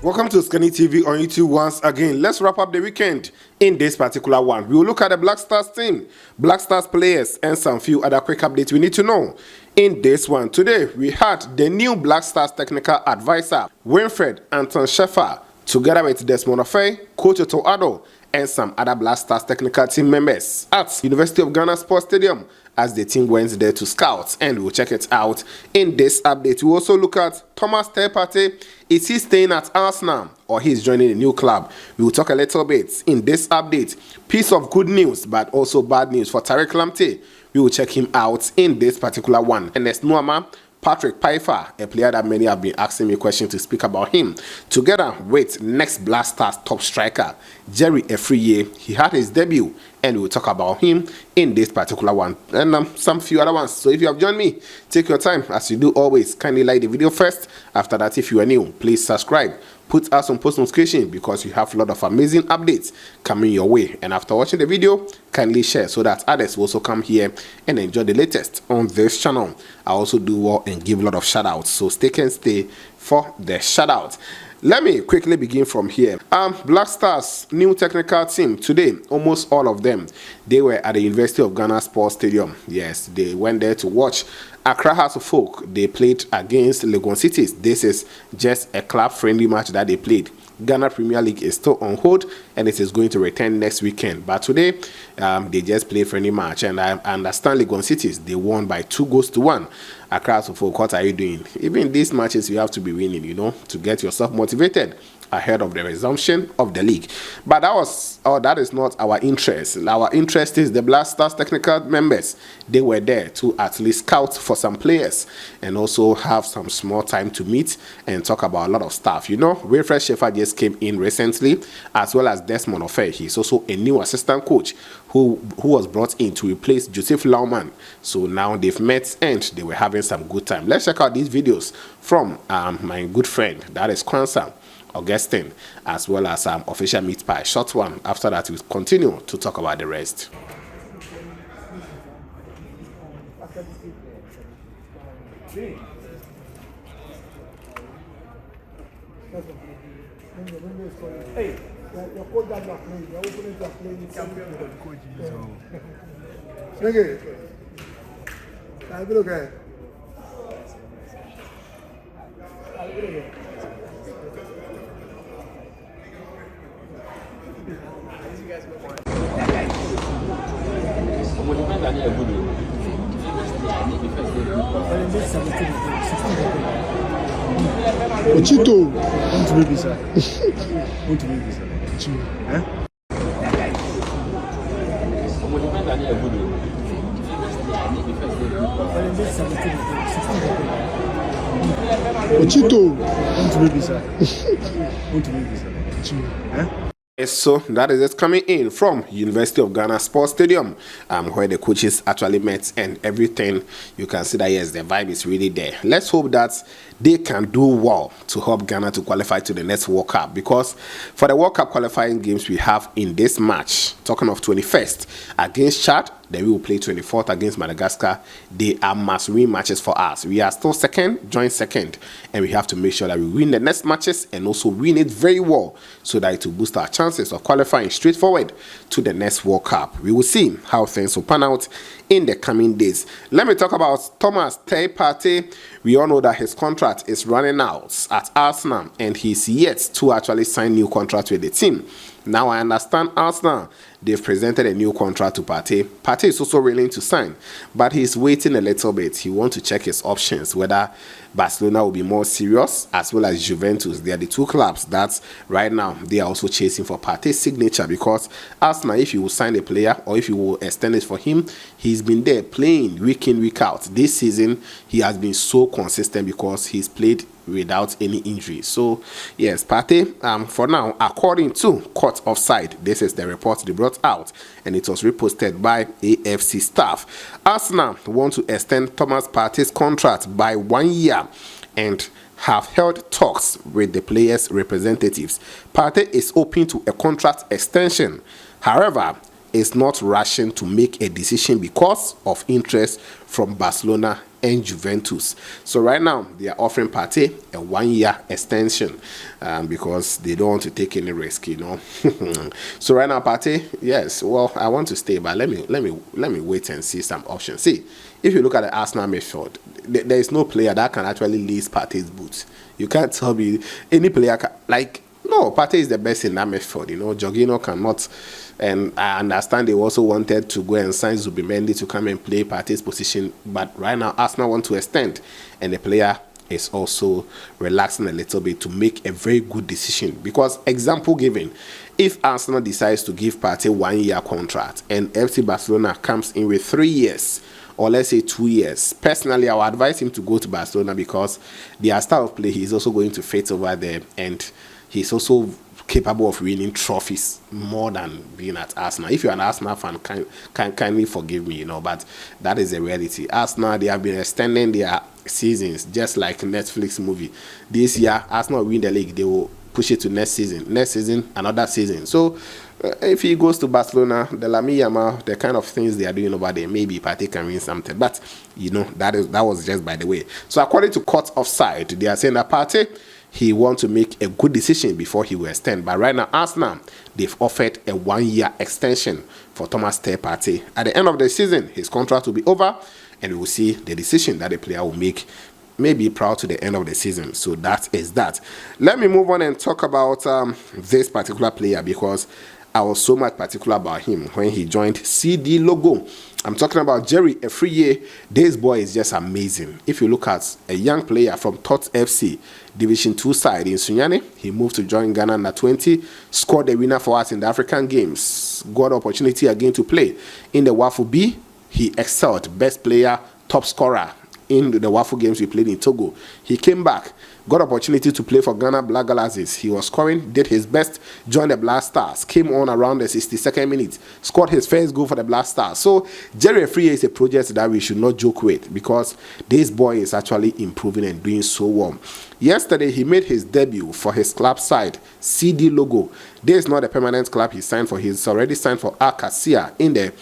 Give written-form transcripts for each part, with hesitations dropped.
Welcome to OSIKANI TV on YouTube once again. Let's wrap up the weekend in this particular one. We will look at the Black Stars team, Black Stars players, and some few other quick updates we need to know in this one. Today, we had the new Black Stars technical advisor, Winfred Anton Sheffer, together with Desmond Ofei, Coach Otto Addo, and some other Black Stars technical team members at University of Ghana Sports Stadium as the team went there to scout, and we'll check it out in this update. We'll also look at Thomas Partey. Is he staying at Arsenal or he's joining a new club? We will talk a little bit in this update. Piece of good news, but also bad news for Patric. We will check him out in this particular one. And there's Noama Patric, a player that many have been asking me questions to speak about him, together with next Black Stars top striker, Afriyie. He had his debut, and we'll talk about him in this particular one, and some few other ones. So if you have joined me, take your time, as you do always. Kindly like the video first. After that, if you are new, please subscribe. Put us on post notification because we have a lot of amazing updates coming your way. And after watching the video, kindly share so that others will also come here and enjoy the latest on this channel. I also do well and give a lot of shout outs, so stay for the shout out. Let me quickly begin from here. Black Stars new technical team today, almost all of them, they were at the University of Ghana Sports Stadium. Yes, they went there to watch Accra House of Folk. They played against Legon Cities. This is just a club friendly match that they played. Ghana Premier League is still on hold, and it is going to return next weekend. But today, they just play friendly match, and I understand Legon Cities, they won by 2-1. Accra House of Folk, what are you doing? Even these matches, you have to be winning, you know, to get yourself motivated ahead of the resumption of the league. But that is not our interest. Our interest is the Black Stars technical members. They were there to at least scout for some players and also have some small time to meet and talk about a lot of stuff. You know, Winfred Sheffer just came in recently, as well as Desmond Ofei. He's also a new assistant coach who was brought in to replace Joseph Lauman. So now they've met and they were having some good time. Let's check out these videos from my good friend, that is Kwanzaa Augustine, as well as official meat pie, short one. After that, we'll continue to talk about the rest. Hey, your coach that you are playing, your opponent you are playing, champion coach. Okay. I'll be okay. Otto. Want to be sir. Want to be sir. Otto. Want to be sir. Want to be sir. So that is it coming in from University of Ghana Sports Stadium, where the coaches actually met and everything. You can see that yes, the vibe is really there. Let's hope that they can do well to help Ghana to qualify to the next World Cup, because for the World Cup qualifying games we have in this match, talking of 21st against Chad, then we will play 24th against Madagascar. They are must-win matches for us. We are still joint second, and we have to make sure that we win the next matches and also win it very well so that it will boost our chances of qualifying straightforward to the next World Cup. We will see how things will pan out in the coming days. Let me talk about Thomas Partey. We all know that his contract is running out at Arsenal, and he's yet to actually sign new contract with the team. Now I understand Arsenal, they've presented a new contract to Partey. Partey is also willing to sign, but he's waiting a little bit. He wants to check his options, whether Barcelona will be more serious, as well as Juventus. They are the two clubs that right now they are also chasing for Partey's signature, because Arsenal, if you will sign a player or if you will extend it for him, he's been there playing week in, week out. This season, he has been so consistent because he's played without any injury. So yes, Partey, for now, according to Court Offside, this is the report they brought out, and it was reposted by AFC staff. Arsenal want to extend Thomas Partey's contract by 1 year and have held talks with the players' representatives. Partey is open to a contract extension. However, is not rushing to make a decision because of interest from Barcelona and Juventus. So right now they are offering Partey a 1-year extension because they don't want to take any risk, you know. So right now Partey, yes, well, I want to stay, but let me wait and see some options. See, if you look at the Arsenal midfield, there is no player that can actually lace Partey's boots. You can't tell me any player no, Partey is the best in that midfield. You know, Jorginho cannot. And I understand they also wanted to go and sign Zubimendi to come and play Partey's position. But right now, Arsenal want to extend. And the player is also relaxing a little bit to make a very good decision. Because, example given, if Arsenal decides to give Partey 1-year contract and FC Barcelona comes in with 3 years, or let's say 2 years, personally, I would advise him to go to Barcelona because their style of play, he's also going to fit over there. And he's also capable of winning trophies more than being at Arsenal. If you're an Arsenal fan, kindly forgive me, you know, but that is a reality. Arsenal, they have been extending their seasons just like Netflix movie. This year, Arsenal win the league, they will push it to next season. Next season, another season. So if he goes to Barcelona, the Lamine Yamal, the kind of things they are doing over there, maybe Partey can win something. But you know, that was just by the way. So according to Court Offside, they are saying that Partey, he wants to make a good decision before he will extend. But right now, Arsenal, they've offered a 1-year extension for Thomas Partey. At the end of the season, his contract will be over, and we will see the decision that the player will make, maybe prior to the end of the season. So that is that. Let me move on and talk about this particular player because I was so much particular about him when he joined CD Logo. I'm talking about Jerry Afriyie. This boy is just amazing. If you look at a young player from Tots FC, Division 2 side in Sunyani, he moved to join Ghana under 20, scored the winner for us in the African Games, got opportunity again to play in the Wafu B. He excelled, best player, top scorer in the Wafu Games we played in Togo. He came back, got opportunity to play for Ghana Black Galaxies. He was scoring, did his best, joined the Black Stars, came on around the 62nd minute, scored his first goal for the Black Stars. So Jerry Afriyie is a project that we should not joke with because this boy is actually improving and doing so well. Yesterday, he made his debut for his club side, CD Logo. This is not a permanent club he signed for. He's already signed for Al Qassia in the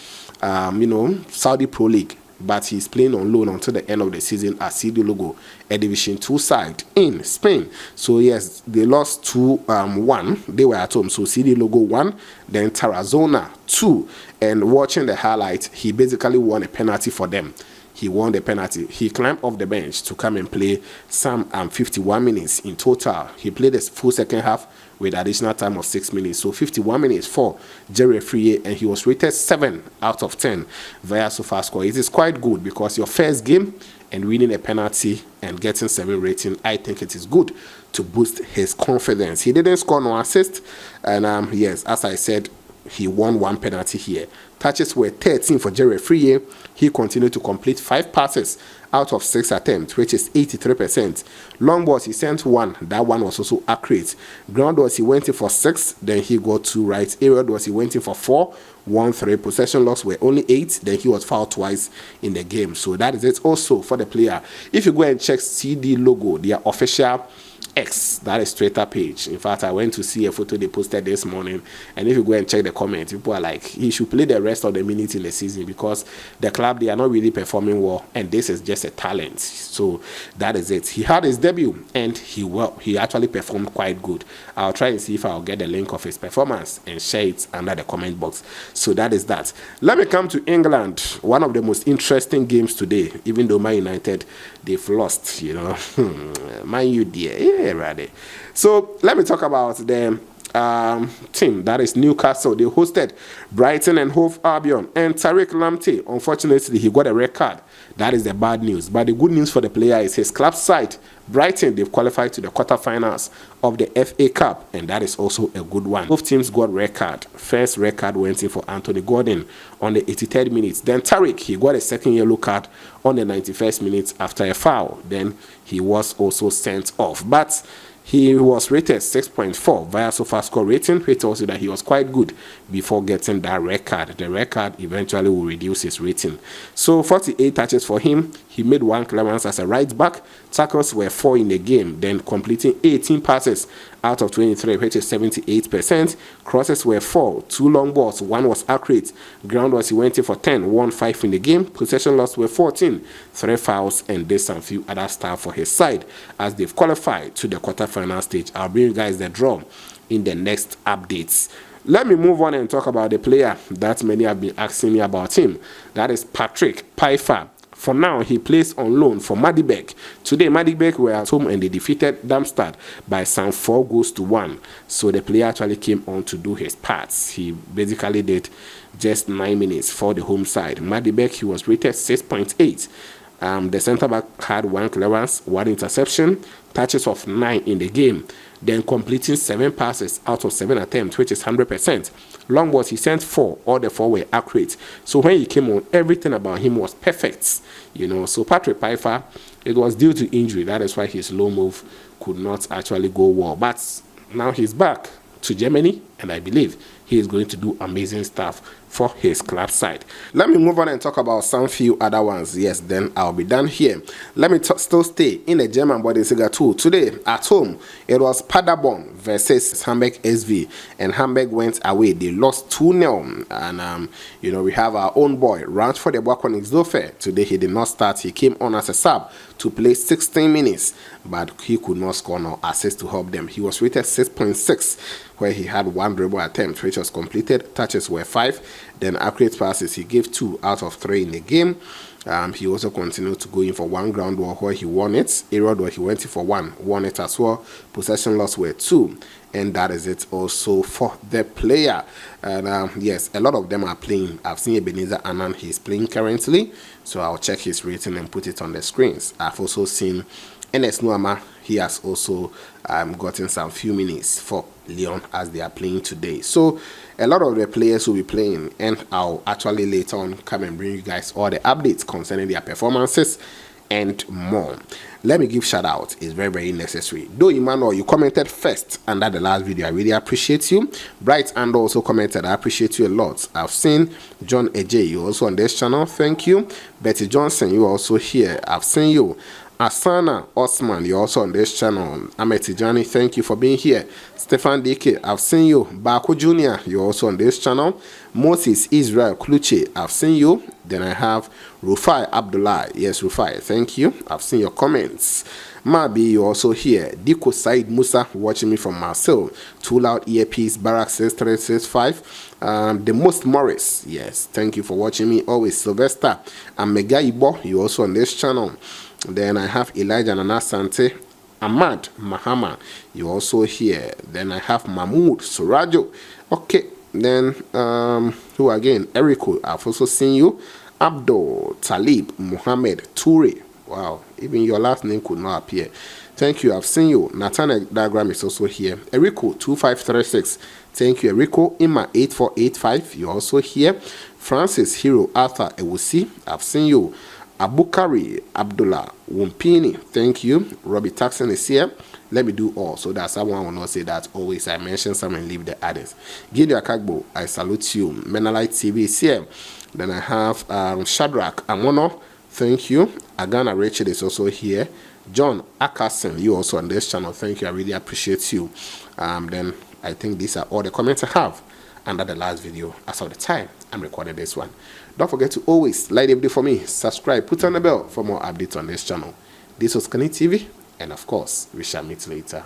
Saudi Pro League. But he's playing on loan until the end of the season at CD Logo, a Division 2 side in Spain. So yes, they lost 2-1. They were at home. So CD Logo 1, then Tarazona 2. And watching the highlight, he basically won a penalty for them. He won the penalty. He climbed off the bench to come and play some 51 minutes in total. He played the full second half with additional time of 6 minutes. So 51 minutes for Jerry Afriyie, and he was rated 7 out of 10 via SofaScore. It is quite good because your first game and winning a penalty and getting 7 rating, I think it is good to boost his confidence. He didn't score no assist, and yes, as I said, he won 1 penalty here. Touches were 13 for Jerry Afriyie. He continued to complete 5 passes out of 6 attempts, which is 83%. Long balls, he sent 1. That one was also accurate. Ground balls, he went in for 6. Then he got 2 right. Aerial balls, he went in for 4. 1-3. Possession loss were only 8. Then he was fouled twice in the game. So that is it also for the player. If you go and check CD Logo, their official X, that is Twitter page. In fact, I went to see a photo they posted this morning, and if you go and check the comments, people are like, he should play the rest of the minutes in the season because the club, they are not really performing well, and this is just a talent. So that is it. He had his debut, and he actually performed quite good. I'll try and see if I'll get the link of his performance and share it under the comment box. So that is that. Let me come to England. One of the most interesting games today, even though Man United, they've lost, you know. Man U, dear. Yeah, ready. So let me talk about the team that is Newcastle. They hosted Brighton and Hove Albion, and Tariq Lamptey, unfortunately, he got a red card. That is the bad news. But the good news for the player is his club side, Brighton, they've qualified to the quarterfinals of the FA Cup, and that is also a good one. Both teams got red card. First red card went in for Anthony Gordon on the 83rd minute. Then Tariq, he got a second yellow card on the 91st minute after a foul. Then he was also sent off. But he was rated 6.4 via SofaScore rating, which tells you that he was quite good before getting that red card. The red card eventually will reduce his rating. So 48 touches for him. He made 1 clearance as a right back. Tackles were 4 in the game, then completing 18 passes out of 23, which is 78%. Crosses were 4, 2 long balls, 1 was accurate. Ground was he went in for 10, 1 5 in the game. Possession loss were 14, 3 fouls, and did some few other stuff for his side as they've qualified to the quarterfinal stage. I'll bring you guys the draw in the next updates. Let me move on and talk about the player that many have been asking me about him. That is Patric Paifa. For now, he plays on loan for Magdeburg. Today, Magdeburg were at home and they defeated Darmstadt by some 4-1. So the player actually came on to do his parts. He basically did just 9 minutes for the home side. Magdeburg, he was rated 6.8. The centre-back had 1 clearance, 1 interception, touches of 9 in the game, then completing 7 passes out of 7 attempts, which is 100%. Long balls, he sent 4. All the 4 were accurate. So when he came on, everything about him was perfect. You know, so Patric Paifa, it was due to injury. That is why his low move could not actually go well. But now he's back to Germany, and I believe he is going to do amazing stuff for his club side. Let me move on and talk about some few other ones. Yes, then I'll be done here. Let me still stay in the German Bundesliga 2. Today, at home, it was Paderborn versus Hamburg SV, and Hamburg went away. They lost 2-0, and you know, we have our own boy, Ranch for the Bakoniksdorfer. Today, he did not start. He came on as a sub to play 16 minutes, but he could not score nor assist to help them. He was rated 6.6, where he had 1 dribble attempt, which was completed. Touches were 5. Then accurate passes, he gave 2 out of 3 in the game. He also continued to go in for 1 ground ball where he won it. Aerial where he went in for 1, won it as well. Possession loss were 2. And that is it also for the player. And yes, a lot of them are playing. I've seen Ebenezer Annan, he's playing currently. So I'll check his rating and put it on the screens. I've also seen NS Nuama. He has also gotten some few minutes for Lyon as they are playing today. So a lot of the players will be playing, and I'll actually later on come and bring you guys all the updates concerning their performances and more. Let me give shout out. It's very, very necessary. Though Emmanuel, you commented first under the last video, I really appreciate you. Bright and also commented, I appreciate you a lot. I've seen John AJ, you also on this channel, thank you. Betty Johnson, you also here, I've seen you. Asana Osman, you're also on this channel. Ahmed Tijani, thank you for being here. Stefan DK, I've seen you. Baku Jr., you're also on this channel. Moses Israel Kluche, I've seen you. Then I have Rufai Abdullah. Yes, Rufai, thank you. I've seen your comments. Mabi, you're also here. Diko Said Musa, watching me from Marseille. Too Loud Earpiece, Barak 6365. The Most Morris, yes, thank you for watching me. Always Sylvester. And Mega Ibo, you're also on this channel. Then I have Elijah Nana Sante, Ahmad Mahama, you also here. Then I have Mahmoud Surajo. Okay, then who again? Eriko, I've also seen you. Abdo, Talib, Muhammad, Toure. Wow, even your last name could not appear. Thank you, I've seen you. Nathan Diagram is also here. Eriko 2536. Thank you, Eriko. Ima 8485, you're also here. Francis Hero Arthur Ewusi, I've seen you. Abukari Abdullah Wumpini, thank you. Robbie Taxon is here. Let me do all so that someone will not say that always I mention some and leave the others. Gideon Akagbo, I salute you. Menalite TV is here. Then I have Shadrach Amono, thank you. Agana Rachel is also here. John Akasen, you also on this channel, thank you. I really appreciate you. Then I think these are all the comments I have under the last video as of the time I'm recording this one. Don't forget to always like the video for me, subscribe, put on the bell for more updates on this channel. This was OSIKANI TV, and of course, we shall meet later.